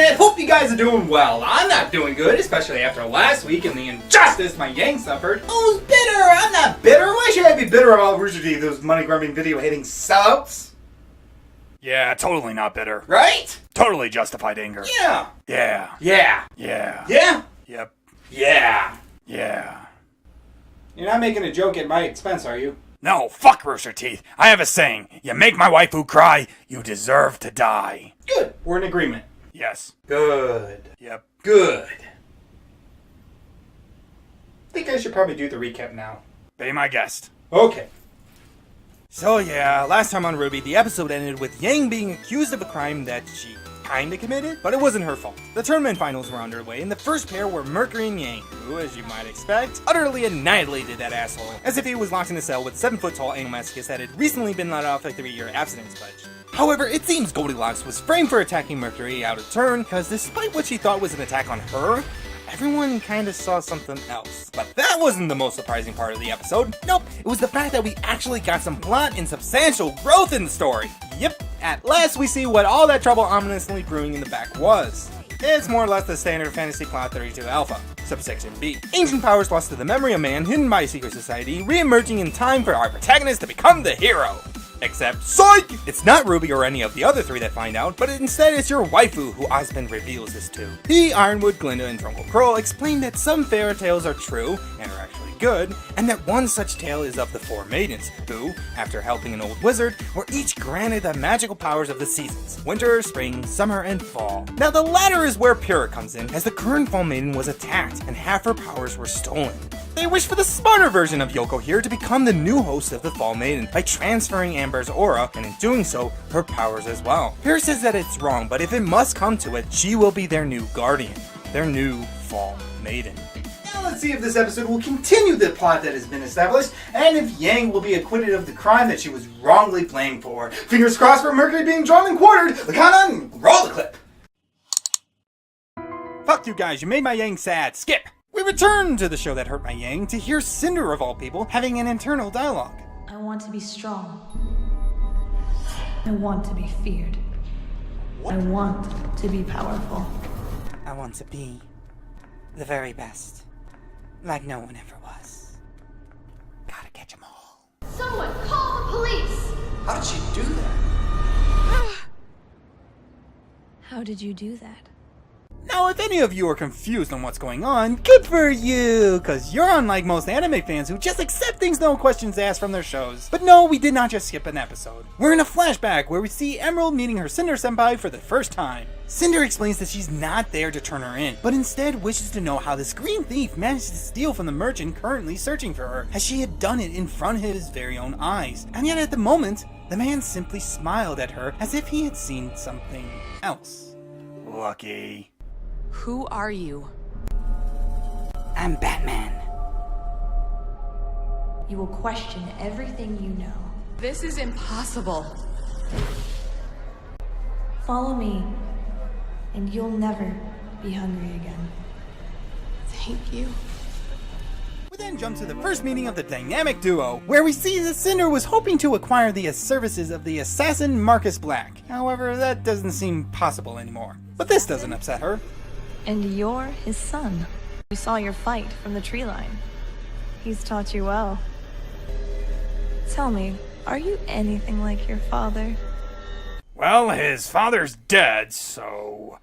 internet, hope you guys are doing well. I'm not doing good, especially after last week and the injustice my Yang suffered. Who's bitter? I'm not bitter. Why should I be bitter about Rooster Teeth, those money-grubbing, video-hating sellouts? Yeah, totally not bitter. Right? Totally justified anger. Yeah. Yeah. Yeah. Yeah. Yeah? Yep. Yeah. Yeah. You're not making a joke at my expense, are you? No, fuck Rooster Teeth. I have a saying. You make my waifu cry, you deserve to die. Good. We're in agreement. Yes. Good. Yep. Good. I think I should probably do the recap now. Be my guest. Okay. So yeah, last time on RWBY, the episode ended with Yang being accused of a crime that she kinda committed, but it wasn't her fault. The tournament finals were underway, and the first pair were Mercury and Yang, who, as you might expect, utterly annihilated that asshole, as if he was locked in a cell with 7-foot-tall anal masochist that had recently been let off a 3-year abstinence pledge. However, it seems Goldilocks was framed for attacking Mercury out of turn, because despite what she thought was an attack on her, everyone kinda saw something else. But that wasn't the most surprising part of the episode. Nope, it was the fact that we actually got some plot and substantial growth in the story. Yep, at last we see what all that trouble ominously brewing in the back was. It's more or less the standard fantasy plot 32 Alpha, subsection B. Ancient powers lost to the memory of man hidden by a secret society, re-emerging in time for our protagonist to become the hero. Except, psych! It's not RWBY or any of the other three that find out, but instead it's your waifu who Osmond reveals this to. He, Ironwood, Glinda, and Drunkle Kroll explain that some fairy tales are true, and are actually good, and that one such tale is of the four maidens, who, after helping an old wizard, were each granted the magical powers of the seasons, winter, spring, summer, and fall. Now the latter is where Pyrrha comes in, as the current fall maiden was attacked, and half her powers were stolen. They wish for the smarter version of Yoko here to become the new host of the Fall Maiden by transferring Amber's aura, and in doing so, her powers as well. Pyrrha says that it's wrong, but if it must come to it, she will be their new guardian, their new Fall Maiden. Now let's see if this episode will continue the plot that has been established, and if Yang will be acquitted of the crime that she was wrongly blamed for. Fingers crossed for Mercury being drawn and quartered. Lakana, and roll the clip. Fuck you guys, you made my Yang sad. Skip! We return to the show that hurt my Yang to hear Cinder, of all people, having an internal dialogue. I want to be strong. I want to be feared. I want to be powerful. I want to be the very best, like no one ever was. Gotta catch 'em all. Someone call the police! How did she do that? How did you do that? Now, if any of you are confused on what's going on, good for you, cause you're unlike most anime fans who just accept things no questions asked from their shows. But no, we did not just skip an episode. We're in a flashback where we see Emerald meeting her Cinder senpai for the first time. Cinder explains that she's not there to turn her in, but instead wishes to know how this green thief managed to steal from the merchant currently searching for her, as she had done it in front of his very own eyes. And yet at the moment, the man simply smiled at her as if he had seen something else. Lucky. Who are you? I'm Batman. You will question everything you know. This is impossible. Follow me, and you'll never be hungry again. Thank you. We then jump to the first meeting of the dynamic duo, where we see that Cinder was hoping to acquire the services of the assassin Marcus Black. However, that doesn't seem possible anymore. But this doesn't upset her. And you're his son. We saw your fight from the tree line. He's taught you well. Tell me, are you anything like your father? Well, his father's dead, so...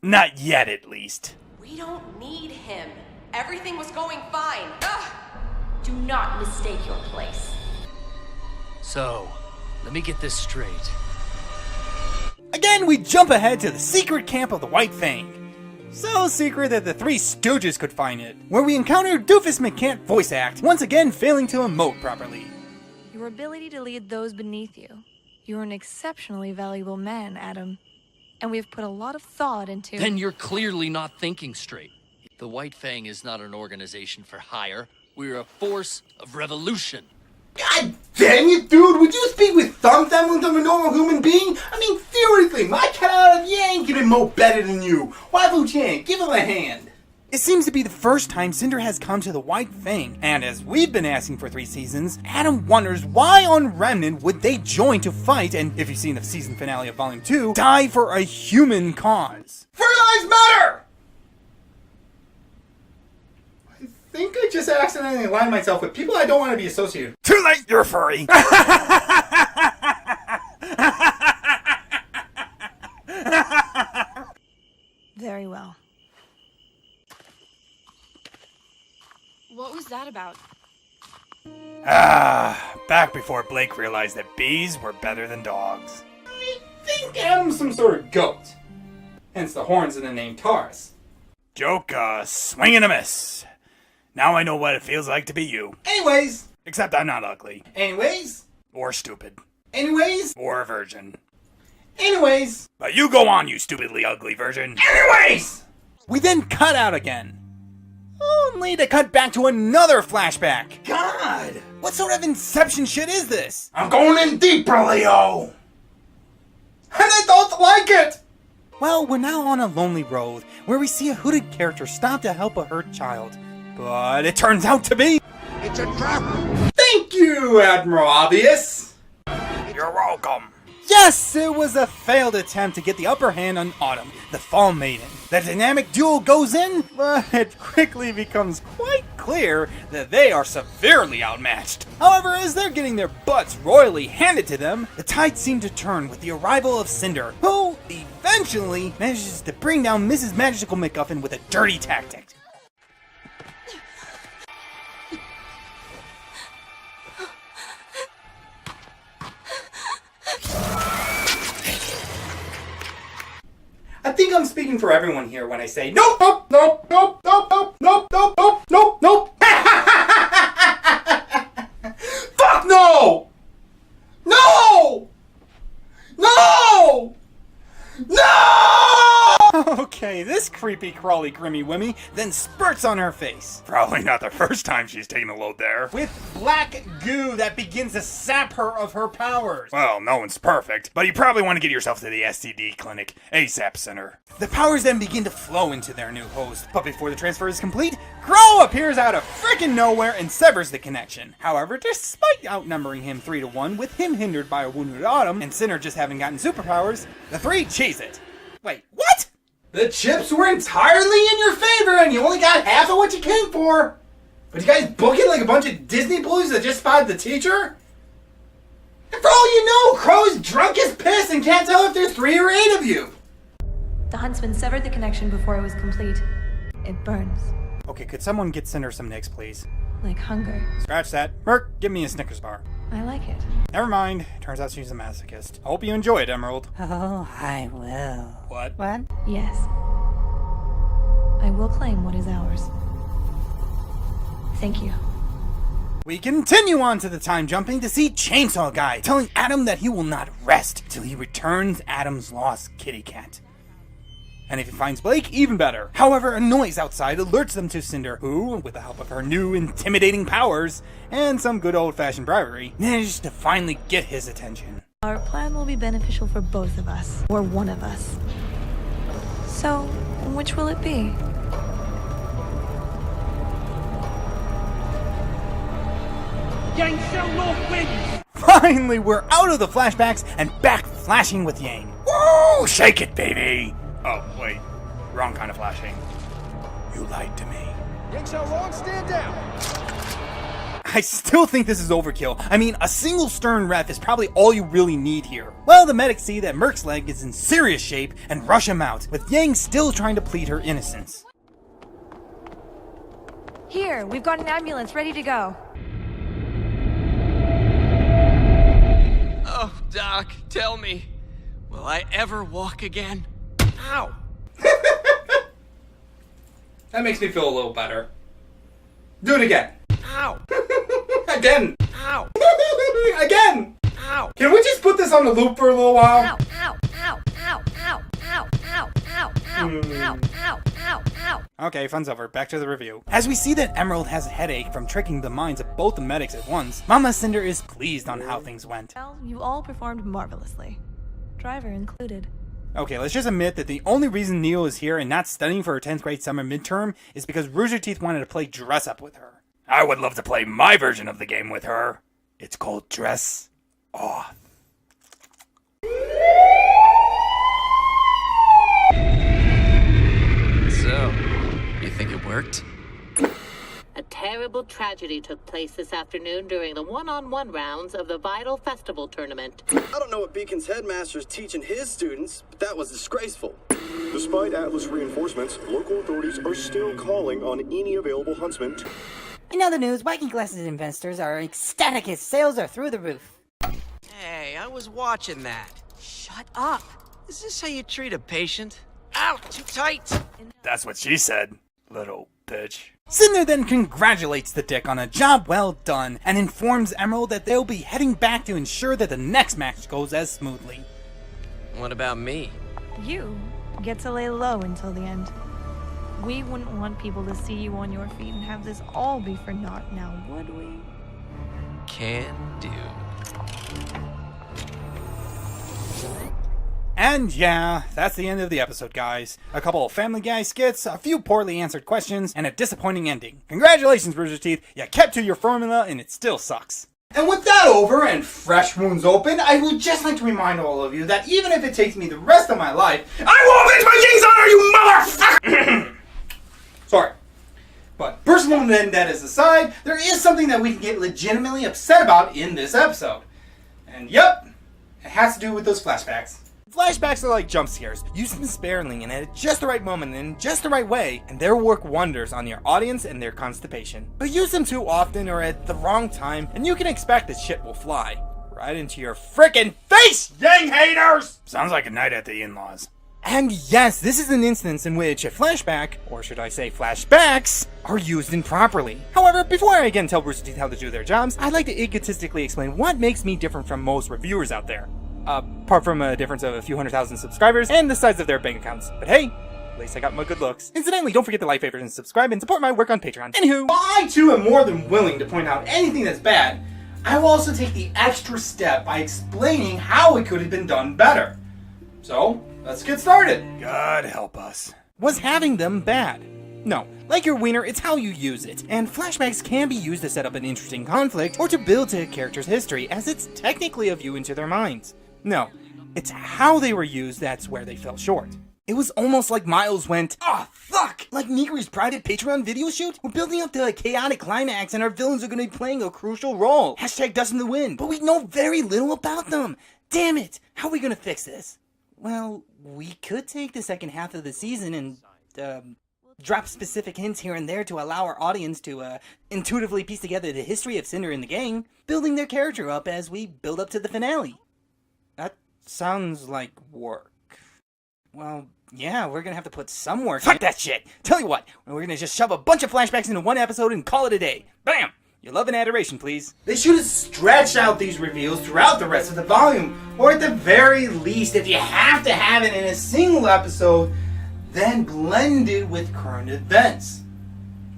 not yet, at least. We don't need him. Everything was going fine. Ugh. Do not mistake your place. So, let me get this straight. Again, we jump ahead to the secret camp of the White Fang. So secret that the Three Stooges could find it, where we encounter Doofus McCant voice act, once again failing to emote properly. Your ability to lead those beneath you. You're an exceptionally valuable man, Adam. And we've put a lot of thought into... Then you're clearly not thinking straight. The White Fang is not an organization for hire. We're a force of revolution. God dang it, dude! Would you speak with thumb like a normal human being? I mean, theoretically, my cat out of Yang can emote better than you. Waifu Chan, give him a hand. It seems to be the first time Cinder has come to the White Fang, and as we've been asking for 3 seasons, Adam wonders why on Remnant would they join to fight and, if you've seen the season finale of Volume 2, die for a human cause. Furry lives matter! I think I just accidentally aligned myself with people I don't want to be associated with. Too late, you're furry. Very well. What was that about? Back before Blake realized that bees were better than dogs. I think Adam's some sort of goat. Hence the horns in the name Taurus. Joke, swing and a miss. Now I know what it feels like to be you. Anyways. Except I'm not ugly. Anyways. Or stupid. Anyways. Or a virgin. Anyways. But you go on, you stupidly ugly virgin. Anyways! We then cut out again. Only to cut back to another flashback. God! What sort of Inception shit is this? I'm going in deeper, Leo! And I don't like it! Well, we're now on a lonely road, where we see a hooded character stop to help a hurt child. But it turns out to be... It's a trap! Thank you, Admiral Obvious! You're welcome. Yes, it was a failed attempt to get the upper hand on Autumn, the Fall Maiden. The dynamic duo goes in, but it quickly becomes quite clear that they are severely outmatched. However, as they're getting their butts royally handed to them, the tide seemed to turn with the arrival of Cinder, who eventually manages to bring down Mrs. Magical MacGuffin with a dirty tactic. I think I'm speaking for everyone here when I say nope, nope, nope, nope, nope, nope, nope, nope, nope, nope, nope. Fuck no! No! No! No! Okay, this creepy, crawly, grimmy wimmy then spurts on her face, Probably not the first time she's taken a load there. with black goo that begins to sap her of her powers. Well, no one's perfect, but you probably want to get yourself to the STD clinic, ASAP Center. The powers then begin to flow into their new host, but before the transfer is complete, Crow appears out of frickin' nowhere and severs the connection. However, despite outnumbering him 3-1, with him hindered by a wounded Autumn, and Cinder just having gotten superpowers, the three cheese it. Wait, what? The chips were entirely in your favor and you only got half of what you came for. But you guys book it like a bunch of Disney blues that just spotted the teacher? And for all you know, Crow's drunk as piss and can't tell if there's 3 or 8 of you. The huntsman severed the connection before it was complete. It burns. Okay, could someone get Cinder some Nicks, please? Like hunger. Scratch that. Merc, give me a Snickers bar. I like it. Never mind. Turns out she's a masochist. I hope you enjoy it, Emerald. Oh, I will. What? What? Yes. I will claim what is ours. Thank you. We continue on to the time jumping to see Chainsaw Guy telling Adam that he will not rest till he returns Adam's lost kitty cat. And if he finds Blake, even better. However, a noise outside alerts them to Cinder, who, with the help of her new intimidating powers and some good old-fashioned bribery, managed to finally get his attention. Our plan will be beneficial for both of us, or one of us. So, which will it be? Yang Xiao North wins! Finally, we're out of the flashbacks and back flashing with Yang. Woo! Shake it, baby! Oh, wait. Wrong kind of flashing. You lied to me. Yang Xiao Long, stand down! I still think this is overkill. I mean, a single stern ref is probably all you really need here. Well, the medics see that Merc's leg is in serious shape and rush him out, with Yang still trying to plead her innocence. Here, we've got an ambulance ready to go. Oh, Doc, tell me, will I ever walk again? Ow! That makes me feel a little better. Do it again. Ow! Again. Ow! Again. Ow! Can we just put this on the loop for a little while? Ow, ow, ow, ow, ow, ow, ow, ow, ow, ow, ow, ow, ow. Okay, fun's over. Back to the review. As we see that Emerald has a headache from tricking the minds of both the medics at once, Mama Cinder is pleased on how things went. Well, you all performed marvelously. Driver included. Okay, let's just admit that the only reason Neil is here and not studying for her 10th grade summer midterm is because Rooster Teeth wanted to play dress up with her. I would love to play my version of the game with her. It's called Dress Off. So, you think it worked? A terrible tragedy took place this afternoon during the one-on-one rounds of the Vital Festival tournament. I don't know what Beacon's headmaster's teaching his students, but that was disgraceful. Despite Atlas reinforcements, local authorities are still calling on any available huntsmen. In other news, Viking Glasses investors are ecstatic as sales are through the roof. Hey, I was watching that. Shut up. Is this how you treat a patient? Ow, too tight! That's what she said, little bitch. Cinder then congratulates the Dick on a job well done and informs Emerald that they'll be heading back to ensure that the next match goes as smoothly. What about me? You get to lay low until the end. We wouldn't want people to see you on your feet and have this all be for naught now, would we? Can do. And yeah, that's the end of the episode, guys. A couple of Family Guy skits, a few poorly answered questions, and a disappointing ending. Congratulations, Rooster Teeth. You kept to your formula, and it still sucks. And with that over and fresh wounds open, I would just like to remind all of you that even if it takes me the rest of my life, I will avenge my king's honor, you motherfucker! Sorry. But personal vendettas aside, there is something that we can get legitimately upset about in this episode. And yep, it has to do with those flashbacks. Flashbacks are like jump scares. Use them sparingly and at just the right moment and in just the right way, and they'll work wonders on your audience and their constipation. But use them too often or at the wrong time, and you can expect that shit will fly right into your frickin' face, Yang haters! Sounds like a night at the in-laws. And yes, this is an instance in which a flashback, or should I say flashbacks, are used improperly. However, before I again tell Rooster Teeth how to do their jobs, I'd like to egotistically explain what makes me different from most reviewers out there. Apart from a difference of a few 100,000 subscribers and the size of their bank accounts. But hey, at least I got my good looks. Incidentally, don't forget to like, favorite, and subscribe and support my work on Patreon. Anywho, While I too am more than willing to point out anything that's bad, I will also take the extra step by explaining how it could have been done better. So, let's get started. God help us. was having them bad? No, like your wiener, it's how you use it, and flashbacks can be used to set up an interesting conflict or to build to a character's history, as it's technically a view into their minds. No, it's how they were used that's where they fell short. It was almost like Miles went, "Oh, fuck!" Like Miku's private Patreon video shoot? We're building up to a chaotic climax and our villains are gonna be playing a crucial role. Hashtag dust in the wind. But we know very little about them. Damn it! How are we gonna fix this? Well, we could take the second half of the season and, drop specific hints here and there to allow our audience to, intuitively piece together the history of Cinder and the gang, building their character up as we build up to the finale. That sounds like work. Well, yeah, we're gonna have to put some work. Fuck that shit! Tell you what, we're gonna just shove a bunch of flashbacks into one episode and call it a day. Bam! Your love and adoration, please. They should have stretched out these reveals throughout the rest of the volume, or at the very least, if you have to have it in a single episode, then blend it with current events.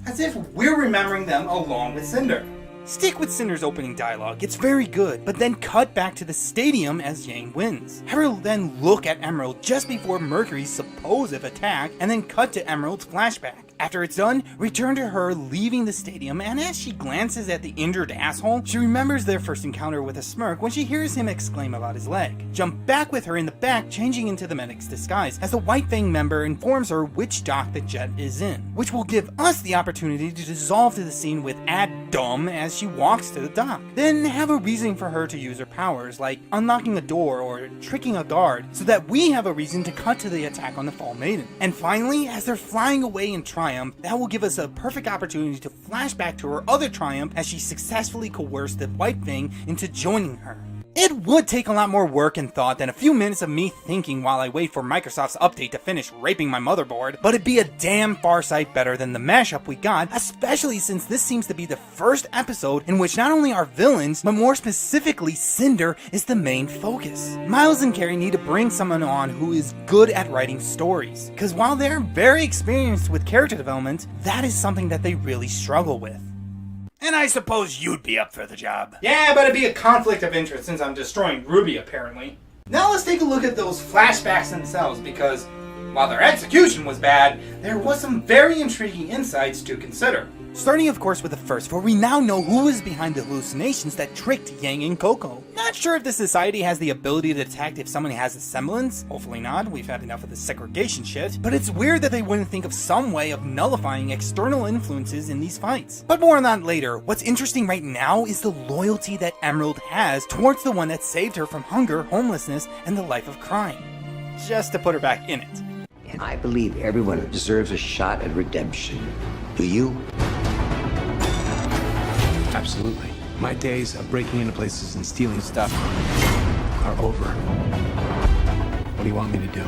As if we're remembering them along with Cinder. Stick with Cinder's opening dialogue, it's very good, but then cut back to the stadium as Yang wins. Have her then look at Emerald just before Mercury's supposed attack, and then cut to Emerald's flashback. After it's done, return to her leaving the stadium, and as she glances at the injured asshole, she remembers their first encounter with a smirk when she hears him exclaim about his leg. Jump back with her in the back, changing into the medic's disguise, as the White Fang member informs her which dock the jet is in, which will give us the opportunity to dissolve to the scene with Adam as she walks to the dock. Then have a reason for her to use her powers, like unlocking a door or tricking a guard, so that we have a reason to cut to the attack on the Fall Maiden. And finally, as they're flying away in triumph, that will give us a perfect opportunity to flash back to her other triumph as she successfully coerced the White Fang into joining her. It would take a lot more work and thought than a few minutes of me thinking while I wait for Microsoft's update to finish raping my motherboard, but it'd be a damn far sight better than the mashup we got, especially since this seems to be the first episode in which not only our villains, but more specifically Cinder, is the main focus. Miles and Carrie need to bring someone on who is good at writing stories, because while they're very experienced with character development, that is something that they really struggle with. And I suppose you'd be up for the job. Yeah, but it'd be a conflict of interest since I'm destroying RWBY, apparently. Now let's take a look at those flashbacks themselves, because while their execution was bad, there was some very intriguing insights to consider. Starting of course with the first, for we now know who is behind the hallucinations that tricked Yang and Coco. Not sure if this society has the ability to detect if someone has a semblance, hopefully not, we've had enough of the segregation shit, but it's weird that they wouldn't think of some way of nullifying external influences in these fights. But more on that later. What's interesting right now is the loyalty that Emerald has towards the one that saved her from hunger, homelessness, and the life of crime. Just to put her back in it. And I believe everyone deserves a shot at redemption. Do you? Absolutely. My days of breaking into places and stealing stuff are over. What do you want me to do?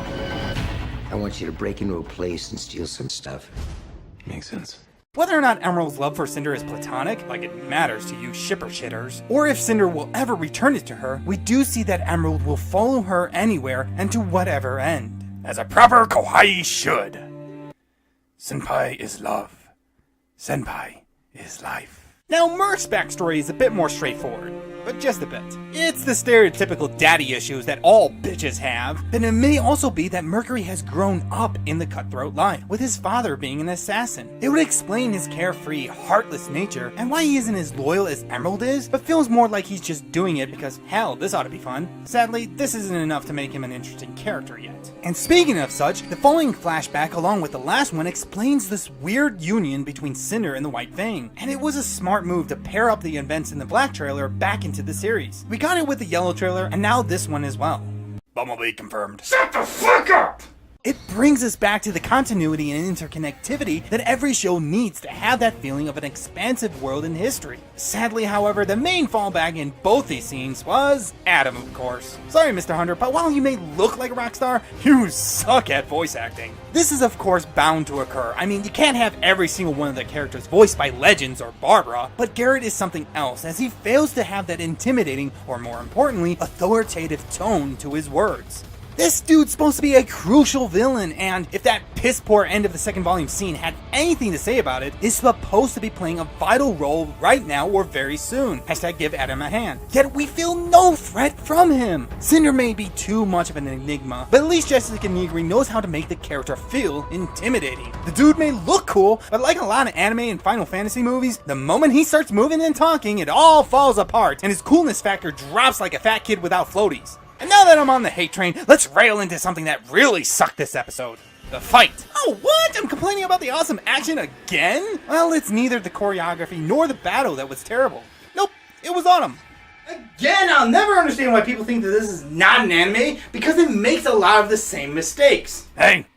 I want you to break into a place and steal some stuff. Makes sense. Whether or not Emerald's love for Cinder is platonic, like it matters to you shipper shitters, or if Cinder will ever return it to her, we do see that Emerald will follow her anywhere and to whatever end. As a proper kawaii should. Senpai is love. Senpai is life. Now, Murph's backstory is a bit more straightforward, but just a bit. It's the stereotypical daddy issues that all bitches have, but it may also be that Mercury has grown up in the cutthroat life, with his father being an assassin. It would explain his carefree, heartless nature, and why he isn't as loyal as Emerald is, but feels more like he's just doing it because, hell, this ought to be fun. Sadly, this isn't enough to make him an interesting character yet. And speaking of such, the following flashback along with the last one explains this weird union between Cinder and the White Fang, and it was a smart move to pair up the events in the black trailer back into the series. We got it with the yellow trailer, and now this one as well. Bumblebee confirmed. Shut the fuck up! It brings us back to the continuity and interconnectivity that every show needs to have that feeling of an expansive world in history. Sadly, however, the main fallback in both these scenes was Adam, of course. Sorry, Mr. Hunter, but while you may look like a rock star, you suck at voice acting. This is of course bound to occur. I mean, you can't have every single one of the characters voiced by legends or Barbara, but Garrett is something else as he fails to have that intimidating, or more importantly, authoritative tone to his words. This dude's supposed to be a crucial villain, and if that piss poor end of the second volume scene had anything to say about it, is supposed to be playing a vital role right now or very soon. Hashtag give Adam a hand. Yet we feel no threat from him. Cinder may be too much of an enigma, but at least Jessica Negri knows how to make the character feel intimidating. The dude may look cool, but like a lot of anime and Final Fantasy movies, the moment he starts moving and talking, it all falls apart, and his coolness factor drops like a fat kid without floaties. And now that I'm on the hate train, let's rail into something that really sucked this episode. The fight. Oh, what? I'm complaining about the awesome action again? Well, it's neither the choreography nor the battle that was terrible. Nope, it was autumn. Again, I'll never understand why people think that this is not an anime, because it makes a lot of the same mistakes. Hey,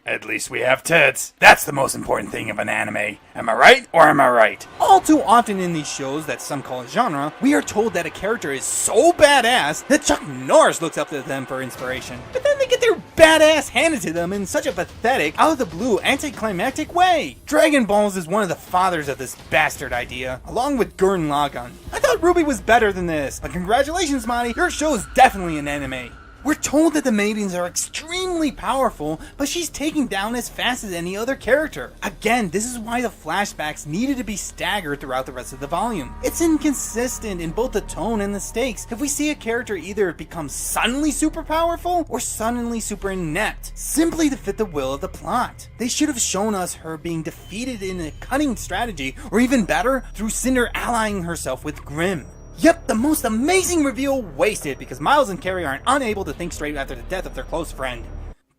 at least we have tits. That's the most important thing of an anime. Am I right or am I right? All too often in these shows that some call a genre, we are told that a character is so badass that Chuck Norris looks up to them for inspiration. But then they get their badass handed to them in such a pathetic, out-of-the-blue, anticlimactic way. Dragon Balls is one of the fathers of this bastard idea, along with Gurren Lagann. I thought RWBY was better than this, but congratulations, Monty, your show is definitely an anime. We're told that the maidens are extremely powerful, but she's taken down as fast as any other character. Again, this is why the flashbacks needed to be staggered throughout the rest of the volume. It's inconsistent in both the tone and the stakes if we see a character either become suddenly super powerful or suddenly super inept, simply to fit the will of the plot. They should have shown us her being defeated in a cunning strategy, or even better, through Cinder allying herself with Grimm. Yep, the most amazing reveal wasted because Miles and Carrie are unable to think straight after the death of their close friend.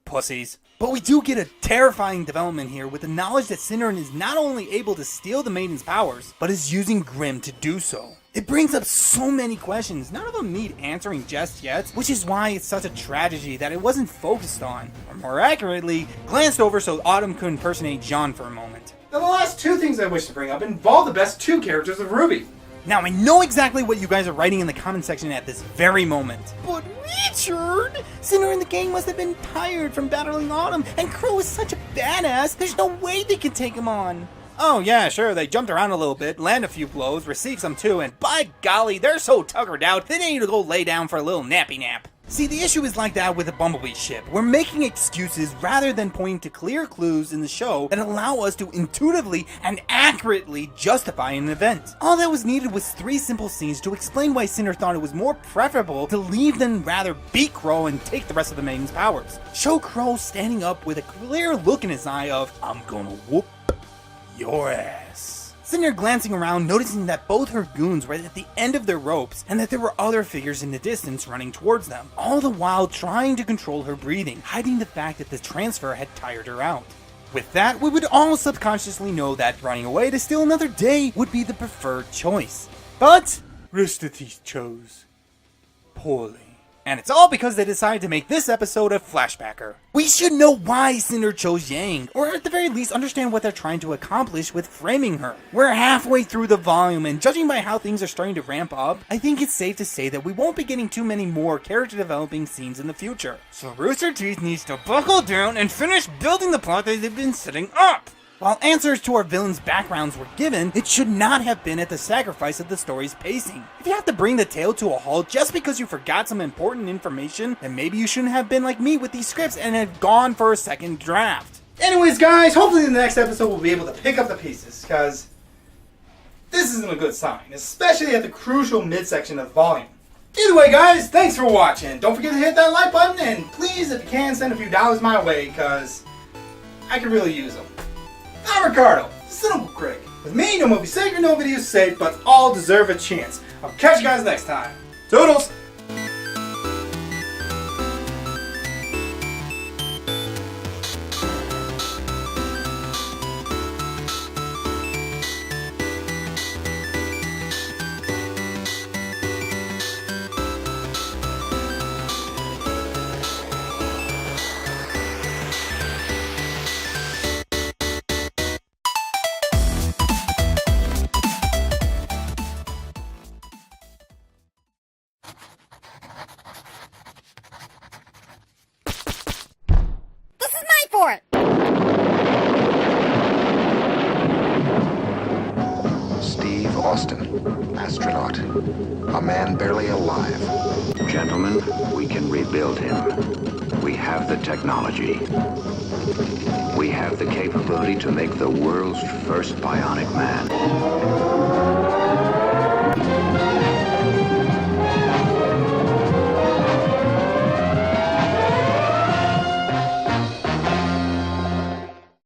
Pussies. But we do get a terrifying development here with the knowledge that Cinder is not only able to steal the maiden's powers, but is using Grimm to do so. It brings up so many questions, none of them need answering just yet, which is why it's such a tragedy that it wasn't focused on, or more accurately, glanced over so Autumn could impersonate John for a moment. Now the last two things I wish to bring up involve the best two characters of RWBY. Now, I know exactly what you guys are writing in the comment section at this very moment. But Richard! Cinder and the gang must have been tired from battling Autumn, and Crow is such a badass, there's no way they can take him on. Oh yeah, sure, they jumped around a little bit, land a few blows, received some too, and by golly, they're so tuckered out, they need to go lay down for a little nappy nap. See, the issue is like that with the Bumblebee ship. We're making excuses rather than pointing to clear clues in the show that allow us to intuitively and accurately justify an event. All that was needed was 3 simple scenes to explain why Cinder thought it was more preferable to leave than rather beat Crow and take the rest of the Maiden's powers. Show Crow standing up with a clear look in his eye of, I'm gonna whoop your ass. Cinder glancing around, noticing that both her goons were at the end of their ropes and that there were other figures in the distance running towards them, all the while trying to control her breathing, hiding the fact that the transfer had tired her out. With that, we would all subconsciously know that running away to steal another day would be the preferred choice. But Rooster Teeth chose poorly. And it's all because they decided to make this episode a flashbacker. We should know why Cinder chose Yang, or at the very least understand what they're trying to accomplish with framing her. We're halfway through the volume, and judging by how things are starting to ramp up, I think it's safe to say that we won't be getting too many more character developing scenes in the future. So Rooster Teeth needs to buckle down and finish building the plot that they've been setting up! While answers to our villains' backgrounds were given, it should not have been at the sacrifice of the story's pacing. If you have to bring the tale to a halt just because you forgot some important information, then maybe you shouldn't have been like me with these scripts and have gone for a second draft. Anyways, guys, hopefully in the next episode we'll be able to pick up the pieces, because this isn't a good sign, especially at the crucial midsection of the volume. Either way, guys, thanks for watching. Don't forget to hit that like button, and please, if you can, send a few dollars my way, because I could really use them. I'm Ricardo, Cynical Critic. With me, no movie sacred, no video safe, but all deserve a chance. I'll catch you guys next time. Toodles! Astronaut. A man barely alive. Gentlemen, we can rebuild him. We have the technology. We have the capability to make the world's first bionic man.